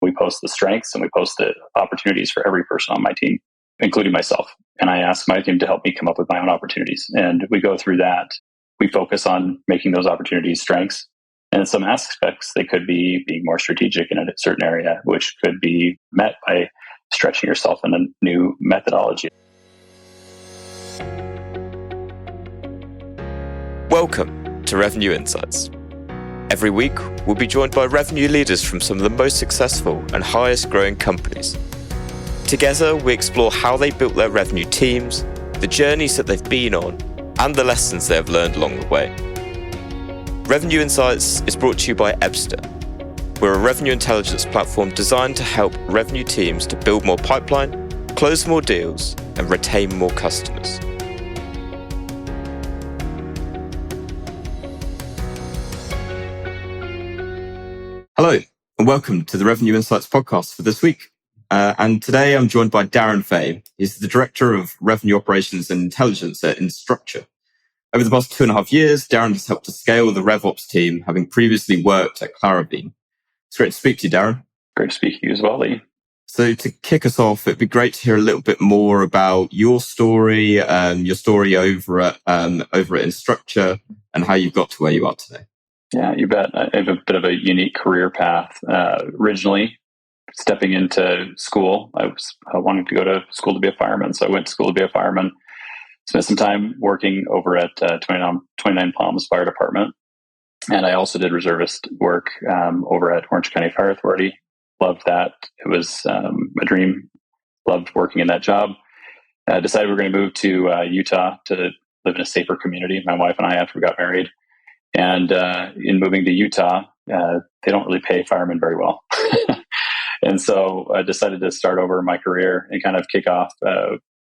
we post the strengths and we post the opportunities for every person on my team, including myself. And I ask my team to help me come up with my own opportunities. And we go through that. We focus on making those opportunities strengths. And in some aspects, they could be being more strategic in a certain area, which could be met by stretching yourself in a new methodology. Welcome to Revenue Insights. Every week, we'll be joined by revenue leaders from some of the most successful and highest growing companies. Together, we explore how they built their revenue teams, the journeys that they've been on, and the lessons they have learned along the way. Revenue Insights is brought to you by Ebster. We're a revenue intelligence platform designed to help revenue teams to build more pipeline, close more deals, and retain more customers. Hello, and welcome to the Revenue Insights podcast for this week. And today I'm joined by Darren Fay. He's the Director of Revenue Operations and Intelligence at Instructure. Over the past 2.5 years, Darren has helped to scale the RevOps team, having previously worked at Claribeam. It's great to speak to you, Darren. Great to speak to you as well, Lee. So to kick us off, it'd be great to hear a little bit more about your story over at Instructure, and how you've got to where you are today. Yeah, you bet. I have a bit of a unique career path. Originally, stepping into school, I was wanting to go to school to be a fireman. So I went to school to be a fireman, spent some time working over at 29 Palms Fire Department. And I also did reservist work over at Orange County Fire Authority. Loved that. It was a dream. Loved working in that job. Decided we were going to move to Utah to live in a safer community, my wife and I, after we got married. And in moving to Utah, they don't really pay firemen very well. And so I decided to start over my career and kind of kick off,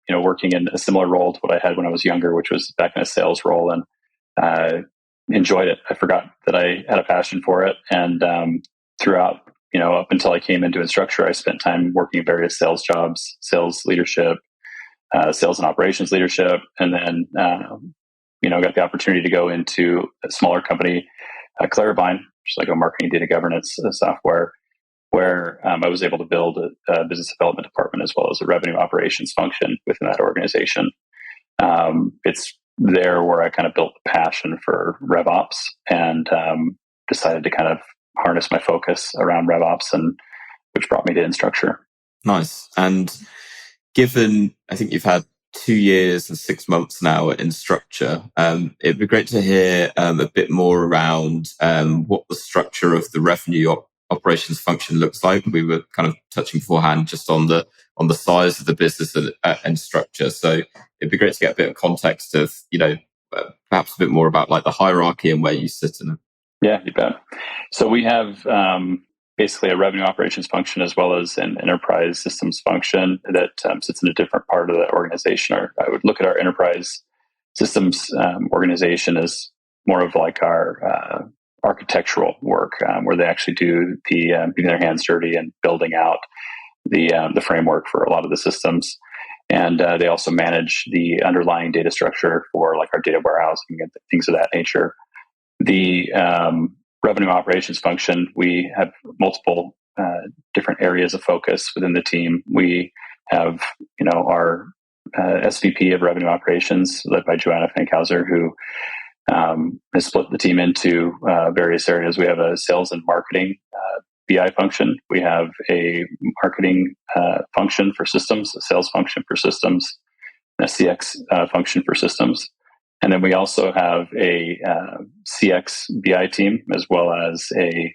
working in a similar role to what I had when I was younger, which was back in a sales role, and enjoyed it. I forgot that I had a passion for it. And throughout, up until I came into Instructure, I spent time working in various sales jobs, sales leadership, sales and operations leadership, and then got the opportunity to go into a smaller company, Claribeam, which is like a marketing data governance software, where I was able to build a business development department as well as a revenue operations function within that organization. It's there where I kind of built the passion for RevOps and decided to kind of harness my focus around RevOps, and which brought me to Instructure. Nice. And given, I think you've had 2 years and 6 months now at Instructure, it'd be great to hear a bit more around what the structure of the revenue operations function looks like. We were kind of touching beforehand just on the size of the business at Instructure. So it'd be great to get a bit of context of, perhaps a bit more about like the hierarchy and where you sit in it. Yeah, you bet. So we have basically a revenue operations function as well as an enterprise systems function that sits in a different part of the organization. Or I would look at our enterprise systems organization as more of like our architectural work, where they actually do getting their hands dirty and building out the framework for a lot of the systems. And they also manage the underlying data structure for like our data warehousing and things of that nature. The revenue operations function, we have multiple different areas of focus within the team. We have, our SVP of revenue operations, led by Joanna Fankhauser, who has split the team into various areas. We have a sales and marketing BI function. We have a marketing function for systems, a sales function for systems, and a CX function for systems. And then we also have a CX BI team, as well as I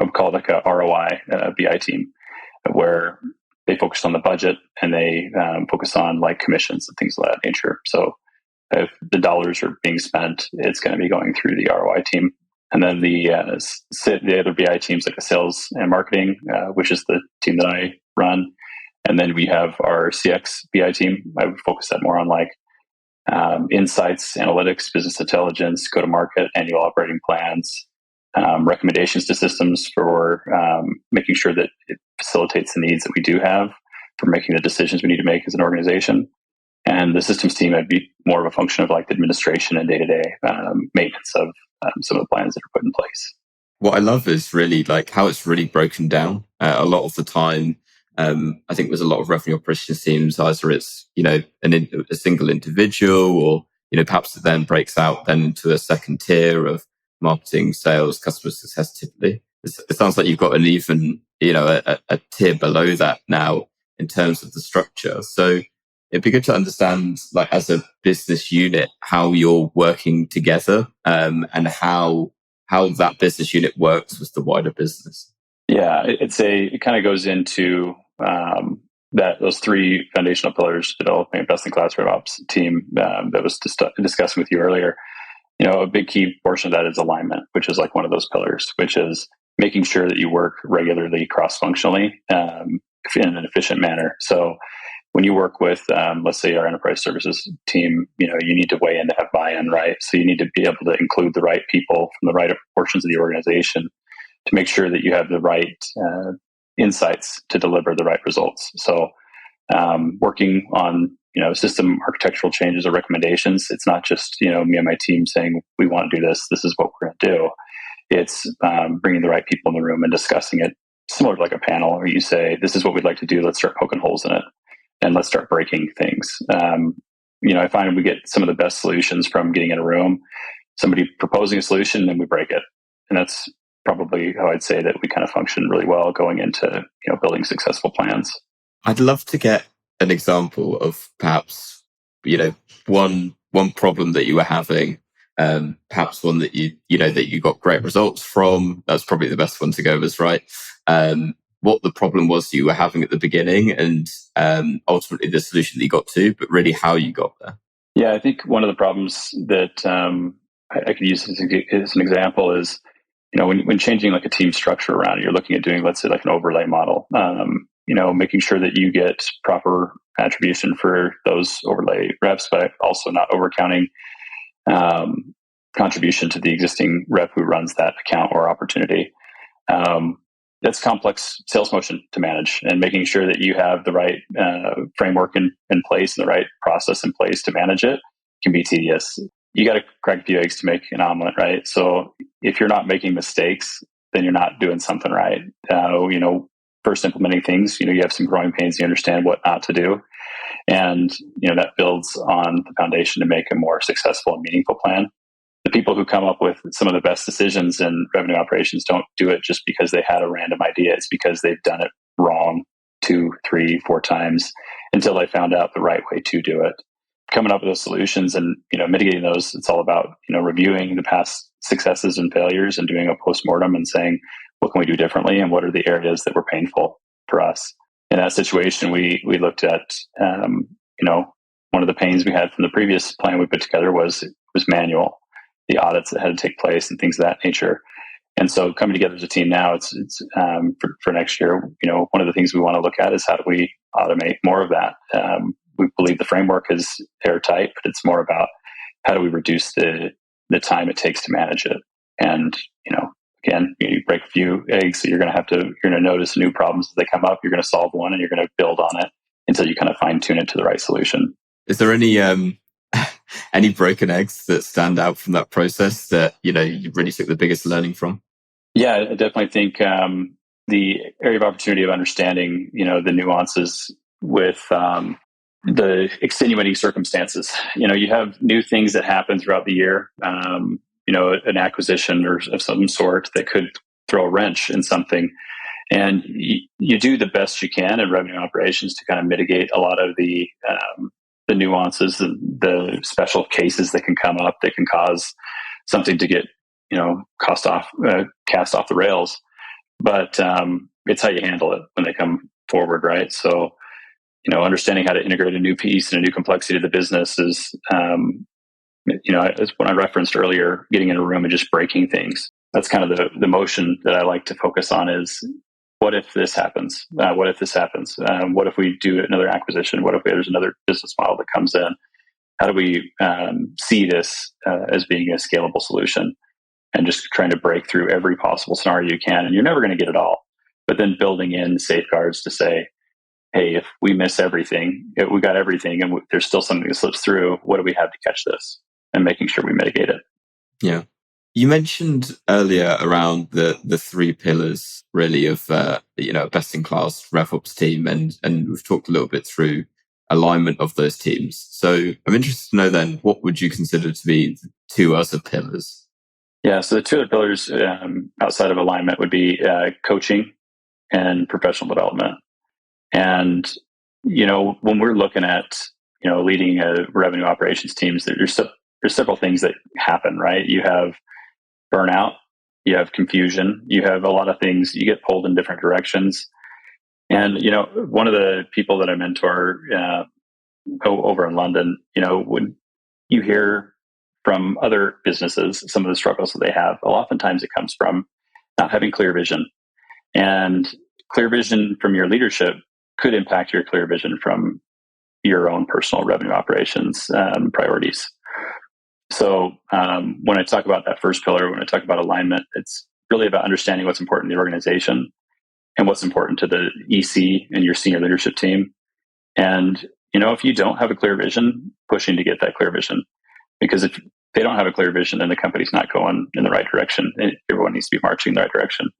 would call it like a ROI BI team, where they focus on the budget and they focus on like commissions and things of that nature. So if the dollars are being spent, it's going to be going through the ROI team. And then the other BI teams, like the sales and marketing, which is the team that I run. And then we have our CX BI team. I would focus that more on like insights, analytics, business intelligence, go-to-market, annual operating plans, recommendations to systems for making sure that it facilitates the needs that we do have for making the decisions we need to make as an organization. And the systems team would be more of a function of like the administration and day-to-day maintenance of some of the plans that are put in place. What I love is really like how it's really broken down. A lot of the time, I think there's a lot of revenue operations teams, either it's, a single individual or, perhaps it then breaks out then into a second tier of marketing, sales, customer success typically. It sounds like you've got an even, a tier below that now in terms of the structure. So it'd be good to understand, like, as a business unit, how you're working together, and how that business unit works with the wider business. Yeah, it kind of goes into those three foundational pillars: developing a best-in-class RevOps team that was discussing with you earlier. A big key portion of that is alignment, which is like one of those pillars, which is making sure that you work regularly cross-functionally in an efficient manner. So when you work with, let's say, our enterprise services team, you need to weigh in to have buy-in, right? So you need to be able to include the right people from the right portions of the organization to make sure that you have the right insights to deliver the right results. So working on system architectural changes or recommendations, it's not just me and my team saying we want to do this. This is what we're going to do. It's bringing the right people in the room and discussing it, similar to like a panel where you say, this is what we'd like to do. Let's start poking holes in it and let's start breaking things. I find we get some of the best solutions from getting in a room, somebody proposing a solution, and we break it. And that's probably how I'd say that we kind of function really well going into building successful plans. I'd love to get an example of perhaps one problem that you were having, perhaps one that you got great results from. That's probably the best one to go with, right? What the problem was you were having at the beginning, and ultimately the solution that you got to, but really how you got there. Yeah, I think one of the problems that I could use as an example is, when changing like a team structure around, you're looking at doing, let's say, like an overlay model, making sure that you get proper attribution for those overlay reps, but also not overcounting contribution to the existing rep who runs that account or opportunity. That's complex sales motion to manage, and making sure that you have the right framework in place and the right process in place to manage it can be tedious. You got to crack a few eggs to make an omelet, right? So if you're not making mistakes, then you're not doing something right. First implementing things, you have some growing pains, you understand what not to do. And, that builds on the foundation to make a more successful and meaningful plan. The people who come up with some of the best decisions in revenue operations don't do it just because they had a random idea. It's because they've done it wrong 2, 3, 4 times until they found out the right way to do it. Coming up with those solutions and mitigating those, it's all about reviewing the past successes and failures and doing a postmortem and saying, what can we do differently, and what are the areas that were painful for us? In that situation, we looked at one of the pains we had from the previous plan we put together was manual, the audits that had to take place and things of that nature. And so coming together as a team now, it's for next year, one of the things we want to look at is how do we automate more of that. We believe the framework is airtight, but it's more about how do we reduce the time it takes to manage it. And, again, you break a few eggs, so you're going to notice new problems as they come up. You're going to solve one and you're going to build on it until you kind of fine tune it to the right solution. Is there any any broken eggs that stand out from that process that you really took the biggest learning from? Yeah, I definitely think the area of opportunity of understanding the nuances with the extenuating circumstances. You have new things that happen throughout the year. An acquisition or of some sort that could throw a wrench in something, and you do the best you can in revenue operations to kind of mitigate a lot of the nuances, the special cases that can come up that can cause something to get cast off the rails. But it's how you handle it when they come forward, right? So understanding how to integrate a new piece and a new complexity to the business is as when I referenced earlier, getting in a room and just breaking things. That's kind of the motion that I like to focus on is, what if this happens? What if this happens? What if we do another acquisition? What if there's another business model that comes in? How do we see this as being a scalable solution? And just trying to break through every possible scenario you can. And you're never going to get it all. But then building in safeguards to say, hey, if we miss everything, if we got everything and there's still something that slips through, what do we have to catch this? And making sure we mitigate it. Yeah. You mentioned earlier around the three pillars really of a best in class RevOps team, and we've talked a little bit through alignment of those teams. So I'm interested to know then, what would you consider to be the two other pillars? Yeah, so the two other pillars outside of alignment would be coaching and professional development. And when we're looking at leading a revenue operations teams, there's several things that happen, right? You have burnout, you have confusion, you have a lot of things. You get pulled in different directions. And one of the people that I mentor over in London, when you hear from other businesses some of the struggles that they have, oftentimes it comes from not having clear vision. And clear vision from your leadership could impact your clear vision from your own personal revenue operations priorities. So when I talk about that first pillar, when I talk about alignment, it's really about understanding what's important to the organization and what's important to the EC and your senior leadership team. And, if you don't have a clear vision, pushing to get that clear vision. Because if they don't have a clear vision, then the company's not going in the right direction. Everyone needs to be marching in the right direction.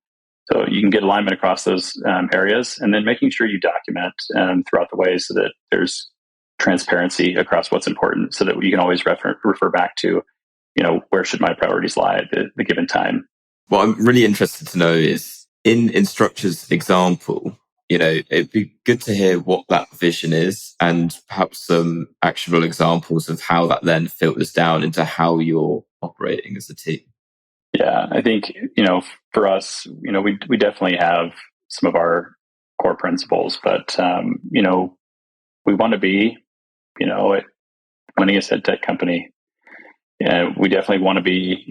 So you can get alignment across those areas, and then making sure you document throughout the way so that there's transparency across what's important, so that you can always refer back to, where should my priorities lie at the given time. What I'm really interested to know is, in Instructure's example, it'd be good to hear what that vision is and perhaps some actionable examples of how that then filters down into how you're operating as a team. Yeah, I think, for us, we definitely have some of our core principles, but, we want to be, running a ed tech company. We definitely want to be,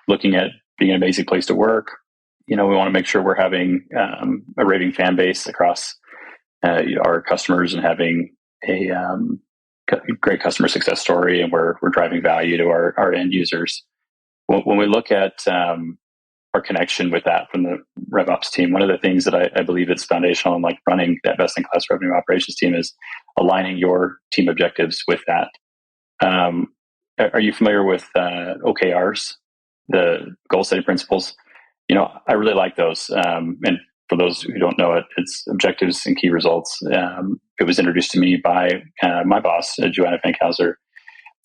looking at being an amazing place to work. We want to make sure we're having a raving fan base across our customers and having a great customer success story, and we're driving value to our end users. When we look at our connection with that from the RevOps team, one of the things that I believe is foundational in running that best-in-class revenue operations team is aligning your team objectives with that. Are you familiar with OKRs, the goal setting principles? I really like those. And for those who don't know it, it's objectives and key results. It was introduced to me by my boss, Joanna Fankhauser.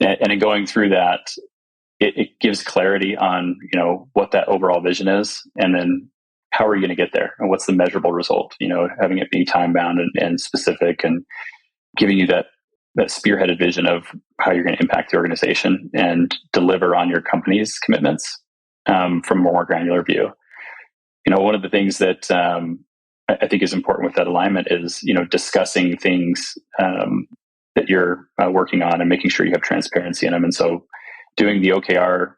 And in going through that, it gives clarity on, what that overall vision is, and then how are you going to get there, and what's the measurable result, having it be time bound and specific, and giving you that spearheaded vision of how you're going to impact the organization and deliver on your company's commitments from a more granular view. One of the things that I think is important with that alignment is, discussing things that you're working on and making sure you have transparency in them. And so doing the OKR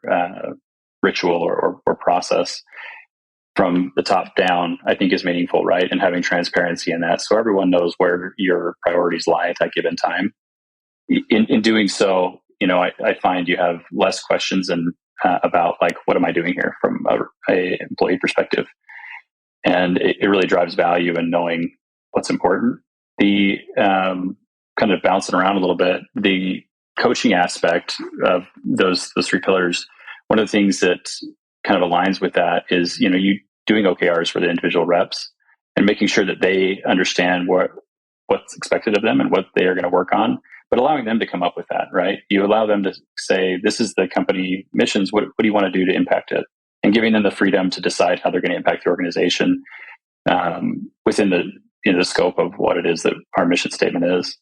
ritual or process from the top down, I think is meaningful, right? And having transparency in that, so everyone knows where your priorities lie at that given time. In doing so, I find you have less questions and about what am I doing here from a employee perspective, and it really drives value in knowing what's important. The kind of bouncing around a little bit, the coaching aspect of those three pillars, one of the things that kind of aligns with that is, you doing OKRs for the individual reps and making sure that they understand what's expected of them and what they are going to work on, but allowing them to come up with that, right? You allow them to say, this is the company missions. What do you want to do to impact it? And giving them the freedom to decide how they're going to impact the organization within the scope of what it is that our mission statement is.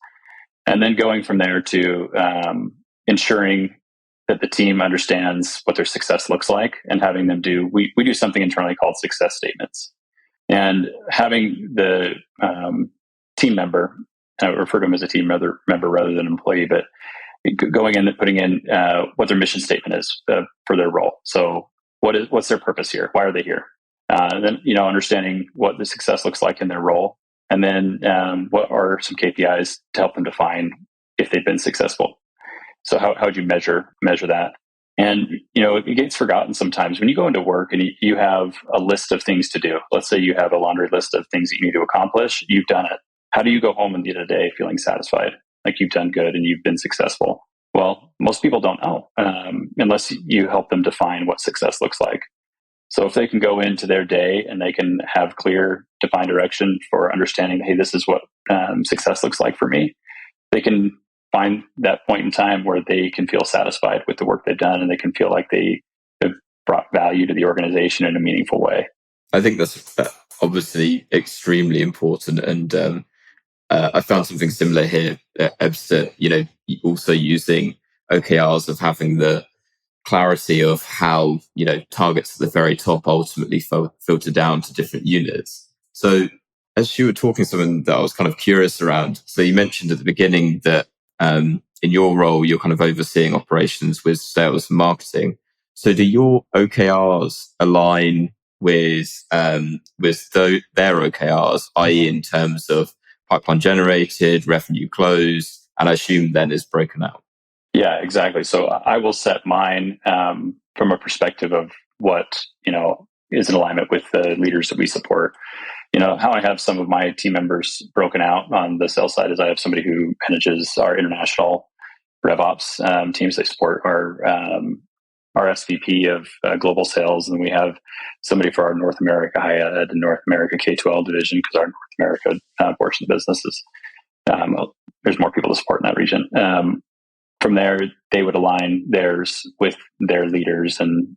And then going from there to ensuring that the team understands what their success looks like, and having them we do something internally called success statements. And having the team member, I refer to them as a team member rather than employee, but going in and putting in what their mission statement is for their role. So what's their purpose here? Why are they here? And then, understanding what the success looks like in their role. And then what are some KPIs to help them define if they've been successful? So how would you measure that? And, it gets forgotten sometimes when you go into work and you have a list of things to do. Let's say you have a laundry list of things that you need to accomplish. You've done it. How do you go home at the end of the day feeling satisfied, like you've done good and you've been successful? Well, most people don't know unless you help them define what success looks like. So if they can go into their day and they can have clear, defined direction for understanding, hey, this is what success looks like for me, they can find that point in time where they can feel satisfied with the work they've done and they can feel like they have brought value to the organization in a meaningful way. I think that's obviously extremely important. And I found something similar here at Ebster, also using OKRs, of having the clarity of how, targets at the very top ultimately filter down to different units. So as you were talking, something that I was kind of curious around. So you mentioned at the beginning that in your role, you're kind of overseeing operations with sales and marketing. So do your OKRs align with their OKRs, i.e. in terms of pipeline generated, revenue closed, and I assume then is broken out? Yeah, exactly. So I will set mine from a perspective of what, is in alignment with the leaders that we support. How I have some of my team members broken out on the sales side is I have somebody who manages our international RevOps teams. They support our SVP of global sales, and we have somebody for our North America high ed and North America K-12 division, because our North America portion of the business is there's more people to support in that region. From there, they would align theirs with their leaders and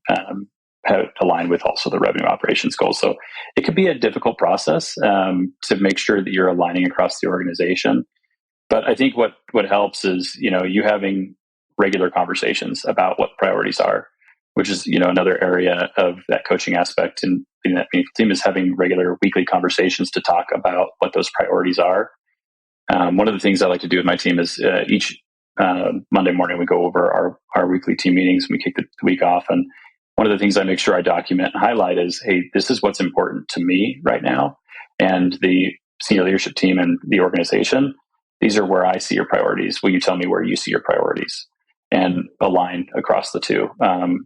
align with also the revenue operations goals. So it could be a difficult process to make sure that you're aligning across the organization. But I think what helps is, you having regular conversations about what priorities are, which is, another area of that coaching aspect and being that meaningful team, is having regular weekly conversations to talk about what those priorities are. One of the things I like to do with my team is each Monday morning we go over our weekly team meetings and we kick the week off. And one of the things I make sure I document and highlight is, hey, this is what's important to me right now. And the senior leadership team and the organization, these are where I see your priorities. Will you tell me where you see your priorities? And align across the two.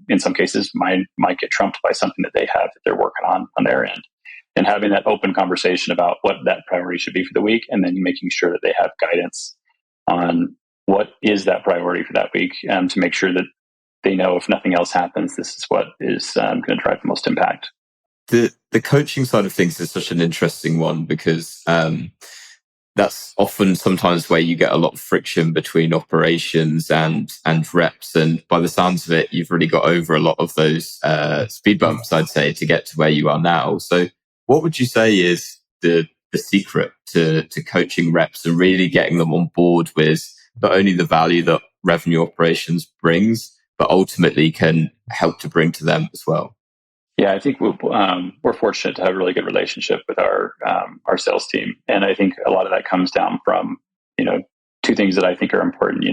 In some cases, mine might get trumped by something that they have that they're working on their end. And having that open conversation about what that priority should be for the week, and then making sure that they have guidance on what is that priority for that week, to make sure that they know if nothing else happens, this is what is going to drive the most impact. The coaching side of things is such an interesting one, because that's often sometimes where you get a lot of friction between operations and reps. And by the sounds of it, you've really got over a lot of those speed bumps, I'd say, to get to where you are now. So what would you say is the secret to coaching reps and really getting them on board with not only the value that revenue operations brings, but ultimately can help to bring to them as well? Yeah, I think we're fortunate to have a really good relationship with our sales team, and I think a lot of that comes down from two things that I think are important.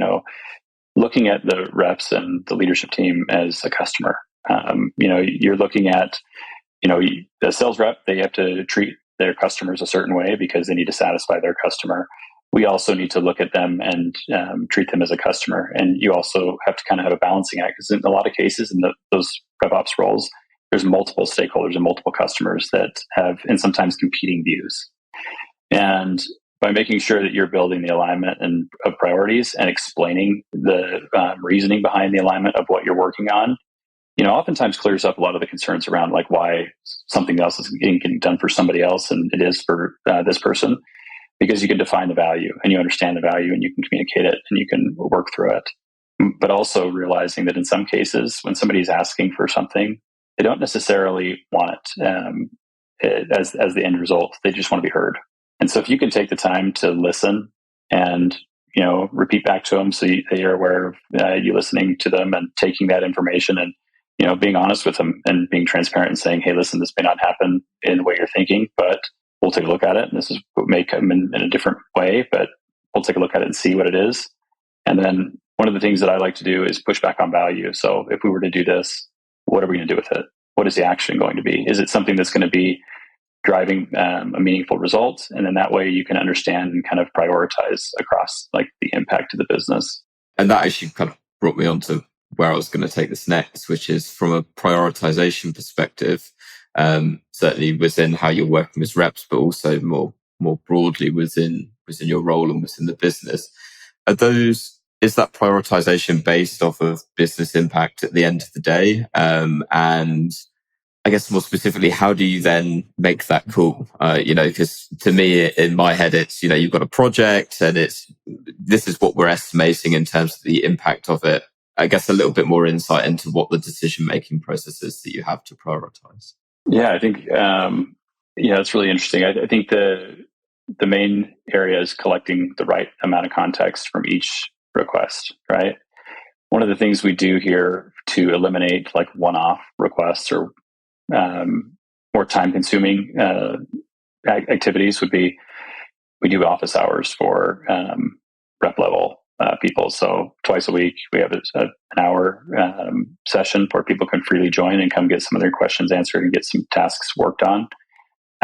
Looking at the reps and the leadership team as a customer. You're looking at the sales rep. They have to treat their customers a certain way because they need to satisfy their customer. We also need to look at them and treat them as a customer, and you also have to kind of have a balancing act, because in a lot of cases in those RevOps roles, there's multiple stakeholders and multiple customers that have, and sometimes competing views. And by making sure that you're building the alignment of priorities and explaining the reasoning behind the alignment of what you're working on, oftentimes clears up a lot of the concerns around like why something else is getting done for somebody else and it is for this person, because you can define the value and you understand the value and you can communicate it and you can work through it. But also realizing that in some cases, when somebody's asking for something, they don't necessarily want it as the end result. They just want to be heard. And so if you can take the time to listen and, repeat back to them so they are aware of you listening to them and taking that information and, being honest with them and being transparent and saying, hey, listen, this may not happen in the way you're thinking, but we'll take a look at it. And this is what may come in a different way, but we'll take a look at it and see what it is. And then one of the things that I like to do is push back on value. So if we were to do this, what are we going to do with it? What is the action going to be? Is it something that's going to be driving a meaningful result? And then that way you can understand and kind of prioritize across like the impact to the business. And that actually kind of brought me on to where I was going to take this next, which is from a prioritization perspective, certainly within how you're working with reps, but also more broadly within your role and within the business. Are those is that prioritization based off of business impact at the end of the day? And I guess more specifically, how do you then make that call? Because to me, in my head, it's, you've got a project and this is what we're estimating in terms of the impact of it. I guess a little bit more insight into what the decision-making process is that you have to prioritize. Yeah, I think, it's really interesting. I think the main area is collecting the right amount of context from each request, right? One of the things we do here to eliminate like one-off requests or more time-consuming activities would be we do office hours for rep level people. So twice a week we have an hour session where people can freely join and come get some of their questions answered and get some tasks worked on.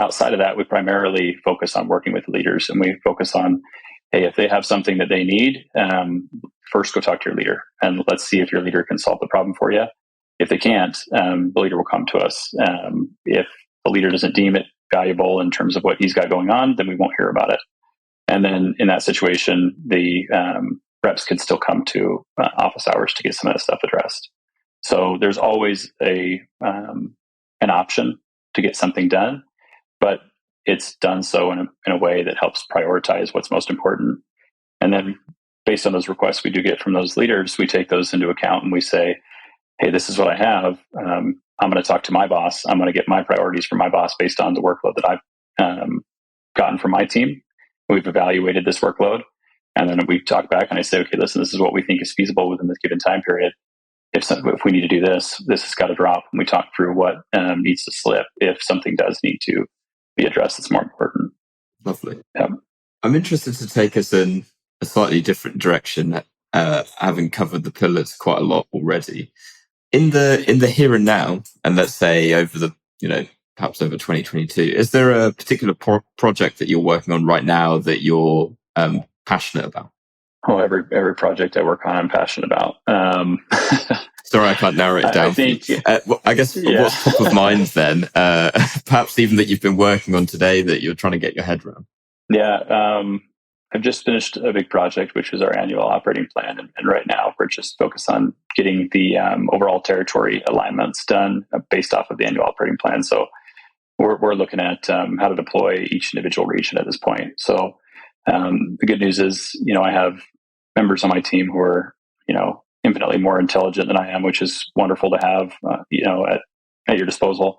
Outside of that, we primarily focus on working with leaders, and we focus on, hey, if they have something that they need, first go talk to your leader and let's see if your leader can solve the problem for you. If they can't, the leader will come to us. If the leader doesn't deem it valuable in terms of what he's got going on, then we won't hear about it. And then in that situation, the reps can still come to office hours to get some of that stuff addressed. So there's always an option to get something done, but it's done so in a way that helps prioritize what's most important. And then based on those requests we do get from those leaders, we take those into account and we say, hey, this is what I have. I'm going to talk to my boss. I'm going to get my priorities from my boss based on the workload that I've gotten from my team. We've evaluated this workload. And then we talk back and I say, okay, listen, this is what we think is feasible within this given time period. If we need to do this has got to drop. And we talk through what needs to slip if something does need to be addressed that's more important. Lovely. Yeah. I'm interested to take us in a slightly different direction, having covered the pillars quite a lot already. In the here and now, and let's say over the, perhaps over 2022, is there a particular project that you're working on right now that you're passionate about? Oh, every project I work on, I'm passionate about. Sorry, I can't narrow it down. I think, I guess what's top of mind then? Perhaps even that you've been working on today that you're trying to get your head around. Yeah, I've just finished a big project, which is our annual operating plan. And right now we're just focused on getting the overall territory alignments done based off of the annual operating plan. So we're looking at how to deploy each individual region at this point. So the good news is, I have members on my team who are, infinitely more intelligent than I am, which is wonderful to have, at your disposal.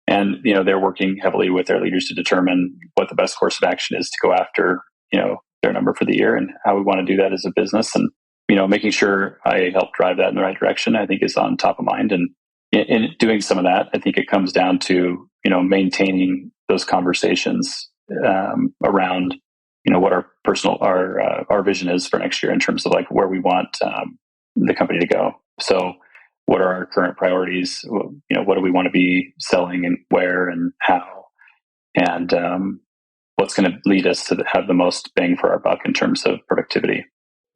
And, they're working heavily with their leaders to determine what the best course of action is to go after, their number for the year and how we want to do that as a business. And, making sure I help drive that in the right direction, I think is on top of mind. And in doing some of that, I think it comes down to, maintaining those conversations around, what our vision is for next year in terms of like where we want the company to go. So what are our current priorities? What do we want to be selling and where and how? And what's going to lead us to have the most bang for our buck in terms of productivity?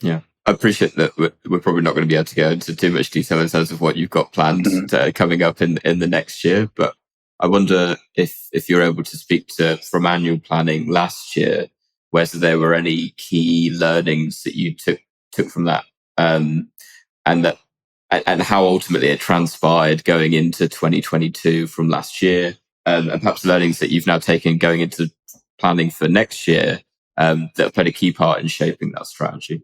Yeah, I appreciate that we're probably not going to be able to go into too much detail in terms of what you've got planned coming up in the next year. But I wonder if you're able to speak to, from annual planning last year, whether there were any key learnings that you took from that, and how ultimately it transpired going into 2022 from last year, and perhaps learnings that you've now taken going into planning for next year that played a key part in shaping that strategy.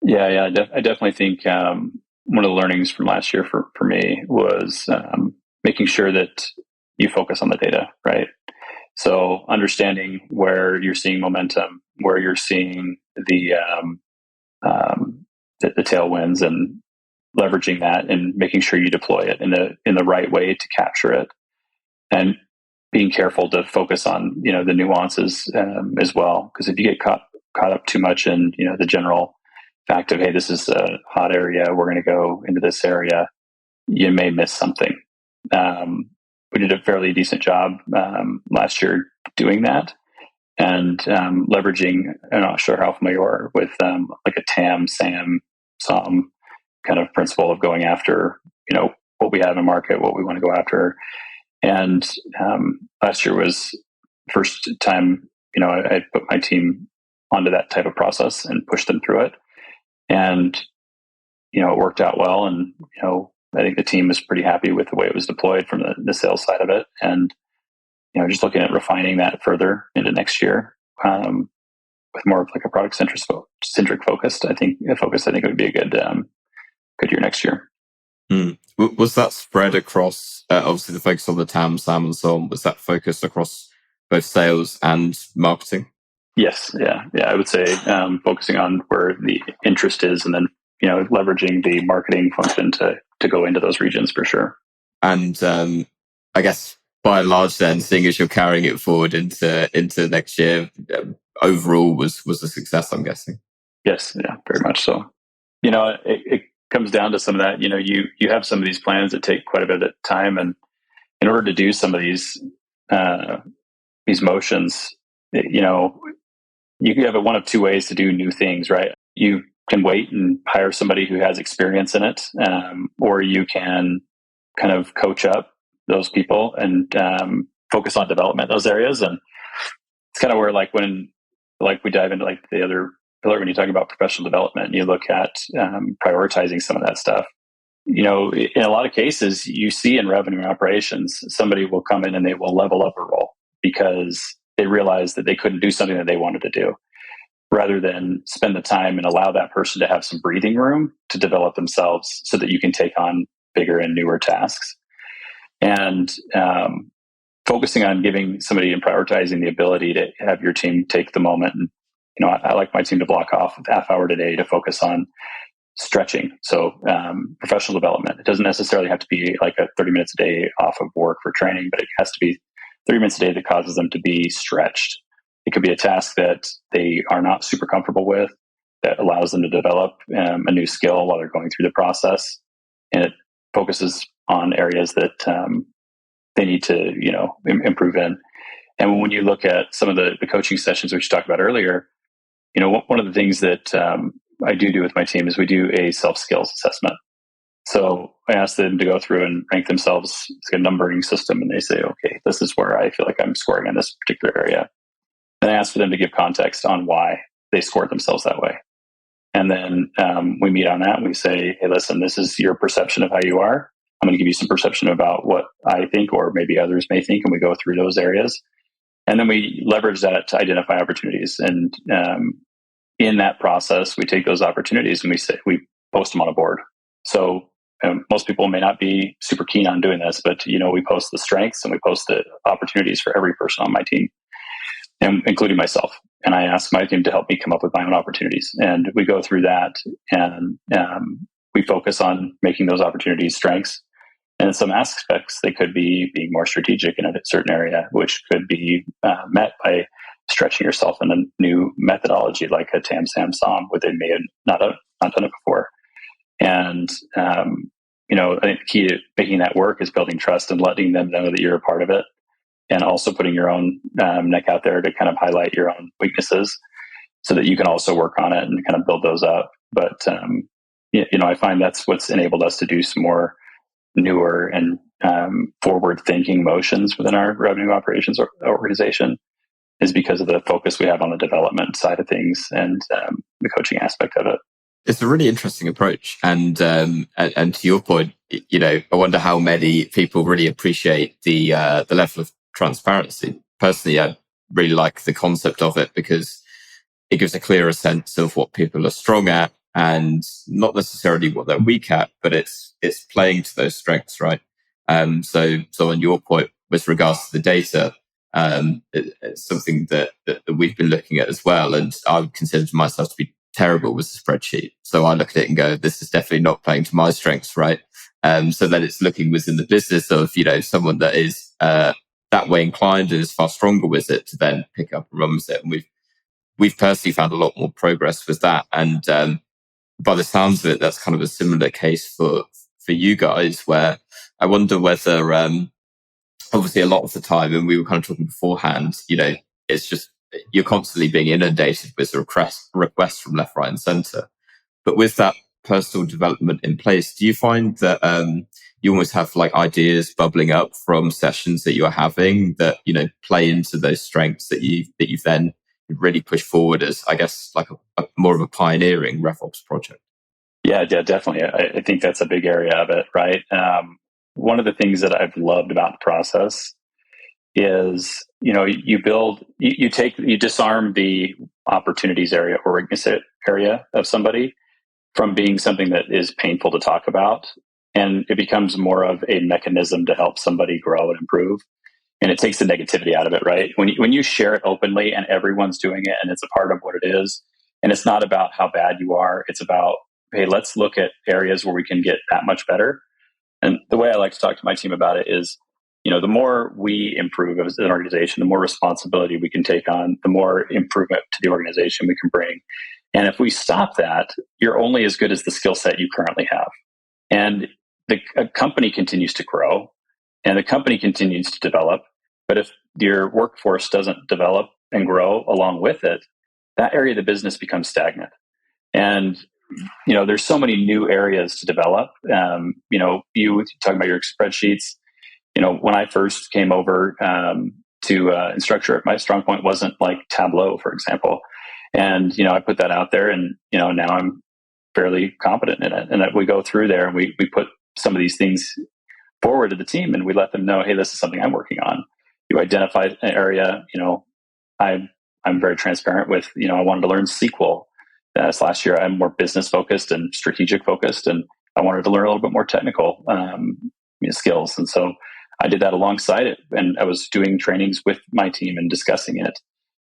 Yeah, I definitely think one of the learnings from last year for me was making sure that you focus on the data, right? So understanding where you're seeing momentum, where you're seeing the tailwinds, and leveraging that and making sure you deploy it in the right way to capture it, and being careful to focus on the nuances as well. Because if you get caught up too much in the general fact of, hey, this is a hot area, we're going to go into this area, you may miss something. We did a fairly decent job last year doing that, and leveraging, I'm not sure how familiar you are with like a TAM, SAM, SOM kind of principle of going after, what we have in market, what we want to go after. And last year was the first time, I put my team onto that type of process and pushed them through it. And, it worked out well. And, I think the team was pretty happy with the way it was deployed from the sales side of it. And, just looking at refining that further into next year, with more of like a product centric focus, I think it would be a good year next year. Was that spread across, obviously the focus on the TAM, SAM and so on, was that focused across both sales and marketing? Yes. Yeah. I would say focusing on where the interest is, and then, leveraging the marketing function to go into those regions for sure. And I guess by and large then, seeing as you're carrying it forward into next year, overall was a success, I'm guessing. Yes. Yeah, very much so. It comes down to some of that, you have some of these plans that take quite a bit of time. And in order to do some of these motions, you have one of two ways to do new things, right? You can wait and hire somebody who has experience in it, or you can kind of coach up those people and focus on development in those areas. And it's kind of where when we dive into the other pillar, when you talk about professional development, and you look at prioritizing some of that stuff. In a lot of cases, you see in revenue operations, somebody will come in and they will level up a role because they realize that they couldn't do something that they wanted to do, rather than spend the time and allow that person to have some breathing room to develop themselves so that you can take on bigger and newer tasks. And focusing on giving somebody and prioritizing the ability to have your team take the moment. And, I like my team to block off a half hour today to focus on stretching. So professional development. It doesn't necessarily have to be like a 30 minutes a day off of work for training, but it has to be 30 minutes a day that causes them to be stretched. It could be a task that they are not super comfortable with that allows them to develop a new skill while they're going through the process. And it focuses on areas that they need to, improve in. And when you look at some of the coaching sessions, which you talked about earlier, one of the things that I do with my team is we do a self-skills assessment. So I ask them to go through and rank themselves. It's a numbering system, and they say, okay, this is where I feel like I'm scoring in this particular area. Then I ask for them to give context on why they scored themselves that way. And then we meet on that and we say, hey, listen, this is your perception of how you are. I'm going to give you some perception about what I think, or maybe others may think, and we go through those areas. And then we leverage that to identify opportunities. And in that process, we take those opportunities and we post them on a board. So most people may not be super keen on doing this, but we post the strengths and we post the opportunities for every person on my team, and including myself. And I ask my team to help me come up with my own opportunities. And we go through that, and we focus on making those opportunities strengths. And in some aspects, they could be being more strategic in a certain area, which could be met by stretching yourself in a new methodology like a TAM, SAM, SOM, where they may have not done it before. And, I think the key to making that work is building trust and letting them know that you're a part of it, and also putting your own neck out there to kind of highlight your own weaknesses so that you can also work on it and kind of build those up. But, I find that's what's enabled us to do some more newer and forward-thinking motions within our revenue operations organization, is because of the focus we have on the development side of things and the coaching aspect of it. It's a really interesting approach, and to your point, I wonder how many people really appreciate the level of transparency. Personally, I really like the concept of it because it gives a clearer sense of what people are strong at, and not necessarily what they're weak at, but it's playing to those strengths, right? So on your point with regards to the data, it's something that we've been looking at as well, and I would consider myself to be terrible with the spreadsheet. So I look at it and go, this is definitely not playing to my strengths, right? So then it's looking within the business of, someone that is that way inclined and is far stronger with it to then pick up and run with it. And we've personally found a lot more progress with that. And by the sounds of it, that's kind of a similar case for you guys, where I wonder whether obviously a lot of the time, and we were kind of talking beforehand, it's just you're constantly being inundated with requests from left, right, and center. But with that personal development in place, do you find that you almost have like ideas bubbling up from sessions that you're having that play into those strengths that you've then really push forward as, I guess, like a more of a pioneering RevOps project? Yeah, definitely. I think that's a big area of it, right? One of the things that I've loved about the process is, you disarm the opportunities area or weakness area of somebody from being something that is painful to talk about. And it becomes more of a mechanism to help somebody grow and improve. And it takes the negativity out of it, right? When you share it openly and everyone's doing it and it's a part of what it is, and it's not about how bad you are, it's about, hey, let's look at areas where we can get that much better. And the way I like to talk to my team about it is, the more we improve as an organization, the more responsibility we can take on, the more improvement to the organization we can bring. And if we stop that, you're only as good as the skill set you currently have. And a company continues to grow and the company continues to develop. But if your workforce doesn't develop and grow along with it, that area of the business becomes stagnant. And there's so many new areas to develop. You talking about your spreadsheets. When I first came over to Instructure, my strong point wasn't like Tableau, for example. And I put that out there, and now I'm fairly competent in it. And that we go through there and we put some of these things forward to the team, and we let them know, hey, this is something I'm working on. You identify an area. I'm very transparent with, I wanted to learn SQL. This last year, I'm more business focused and strategic focused, and I wanted to learn a little bit more technical skills. And so I did that alongside it, and I was doing trainings with my team and discussing it.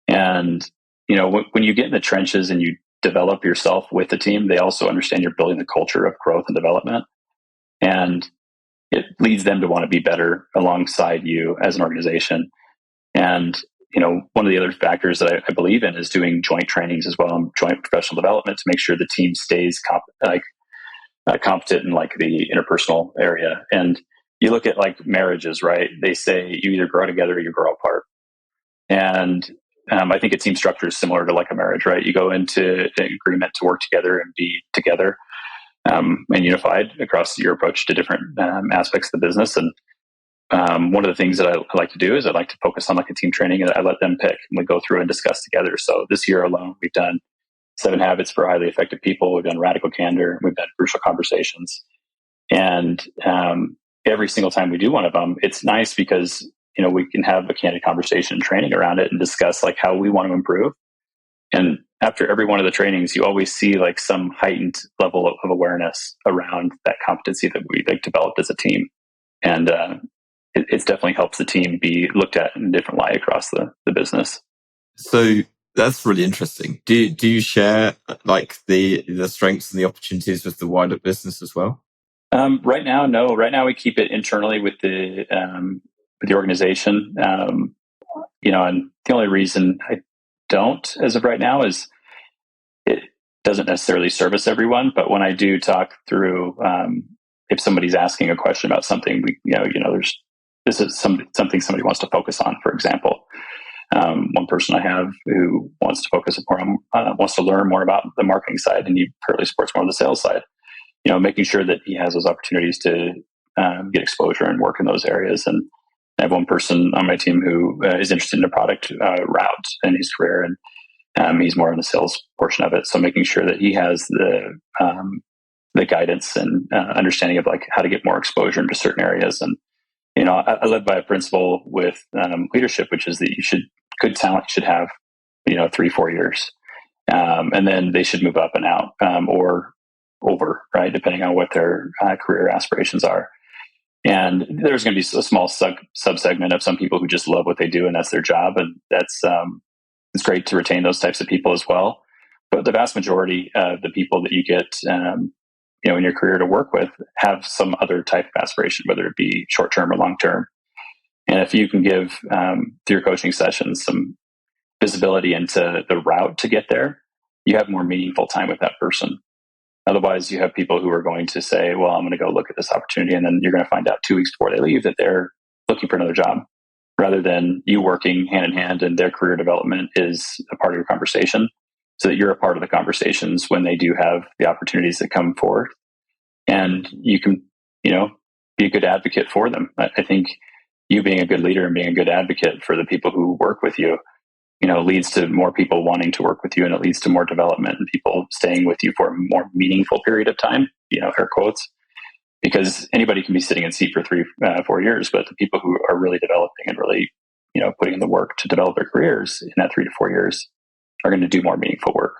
And when you get in the trenches and you develop yourself with the team, they also understand you're building the culture of growth and development, and it leads them to want to be better alongside you as an organization. And one of the other factors that I believe in is doing joint trainings as well, and joint professional development to make sure the team stays competent in like the interpersonal area. And you look at like marriages, right? They say you either grow together or you grow apart. And I think a team structure is similar to like a marriage, right? You go into an agreement to work together and be together and unified across your approach to different aspects of the business. And one of the things that I like to do is I like to focus on like a team training, and I let them pick, and we go through and discuss together. So this year alone, we've done 7 Habits for Highly Effective People. We've done Radical Candor. We've done Crucial Conversations. And every single time we do one of them, it's nice because, we can have a candid conversation and training around it and discuss like how we want to improve. And after every one of the trainings, you always see like some heightened level of awareness around that competency that we like developed as a team. And it definitely helps the team be looked at in a different light across the business. So that's really interesting. Do you share like the strengths and the opportunities with the wider business as well? Right now, no. Right now, we keep it internally with the organization. And the only reason I don't, as of right now, is it doesn't necessarily service everyone. But when I do talk through, if somebody's asking a question about something, this is something somebody wants to focus on. For example, one person I have who wants to focus more on, wants to learn more about the marketing side, and he currently supports more of the sales side. Making sure that he has those opportunities to get exposure and work in those areas. And I have one person on my team who is interested in a product route in his career, and he's more in the sales portion of it. So making sure that he has the guidance and understanding of like how to get more exposure into certain areas. And I live by a principle with leadership, which is that good talent should have 3-4 years, and then they should move up and out or over, right, depending on what their career aspirations are. And there's going to be a small subsegment of some people who just love what they do and that's their job, and that's it's great to retain those types of people as well. But the vast majority of the people that you get in your career to work with have some other type of aspiration, whether it be short term or long term. And if you can give through your coaching sessions some visibility into the route to get there, you have more meaningful time with that person. Otherwise, you have people who are going to say, well, I'm going to go look at this opportunity. And then you're going to find out 2 weeks before they leave that they're looking for another job, rather than you working hand in hand and their career development is a part of your conversation, so that you're a part of the conversations when they do have the opportunities that come forward. And you can, be a good advocate for them. I think you being a good leader and being a good advocate for the people who work with you leads to more people wanting to work with you, and it leads to more development and people staying with you for a more meaningful period of time, air quotes, because anybody can be sitting in seat for 4 years, but the people who are really developing and really, putting in the work to develop their careers in that 3 to 4 years are going to do more meaningful work.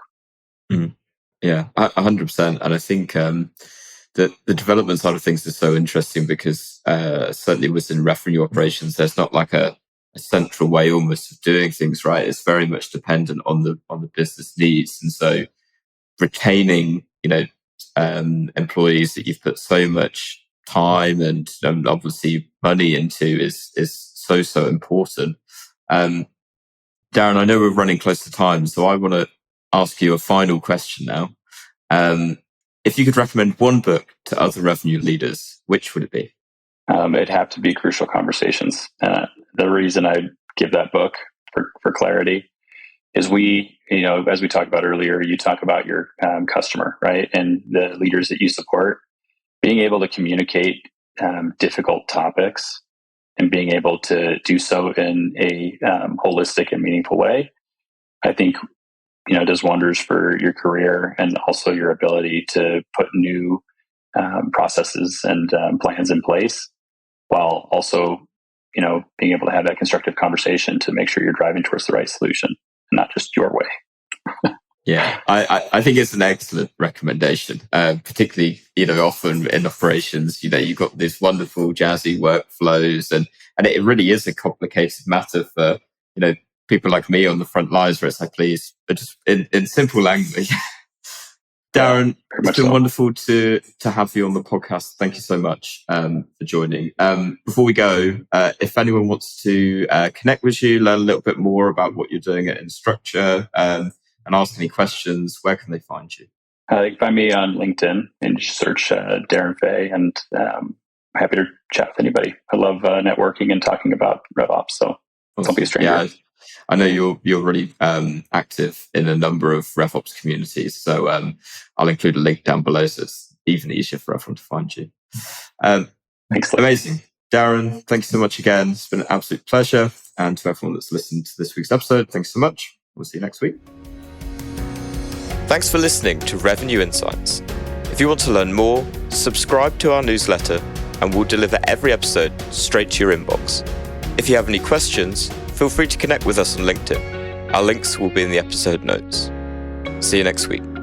Mm. Yeah, 100%. And I think the development side of things is so interesting because certainly within revenue operations, there's not like a central way almost of doing things, right? It's very much dependent on the business needs. And so retaining, employees that you've put so much time and obviously money into is so important. Darren, I know we're running close to time, so I want to ask you a final question now. If you could recommend one book to other revenue leaders, which would it be? It'd have to be Crucial Conversations. The reason I give that book for clarity is as we talked about earlier, you talk about your customer, right? And the leaders that you support, being able to communicate difficult topics and being able to do so in a holistic and meaningful way, I think, does wonders for your career and also your ability to put new processes and plans in place, while also, being able to have that constructive conversation to make sure you're driving towards the right solution and not just your way. Yeah, I think it's an excellent recommendation, particularly, often in operations, you've got these wonderful jazzy workflows and it really is a complicated matter for, people like me on the front lines where it's like, please, but just in simple language. Darren, it's been wonderful to have you on the podcast. Thank you so much for joining. Before we go, if anyone wants to connect with you, learn a little bit more about what you're doing at Instructure, and ask any questions, where can they find you? You can find me on LinkedIn and just search Darren Fay, and I'm happy to chat with anybody. I love networking and talking about RevOps, so don't be a stranger. Yeah, I know you're really active in a number of RevOps communities, so I'll include a link down below so it's even easier for everyone to find you. Thanks. Amazing. Darren, thank you so much again. It's been an absolute pleasure. And to everyone that's listened to this week's episode, thanks so much. We'll see you next week. Thanks for listening to Revenue Insights. If you want to learn more, subscribe to our newsletter and we'll deliver every episode straight to your inbox. If you have any questions, feel free to connect with us on LinkedIn. Our links will be in the episode notes. See you next week.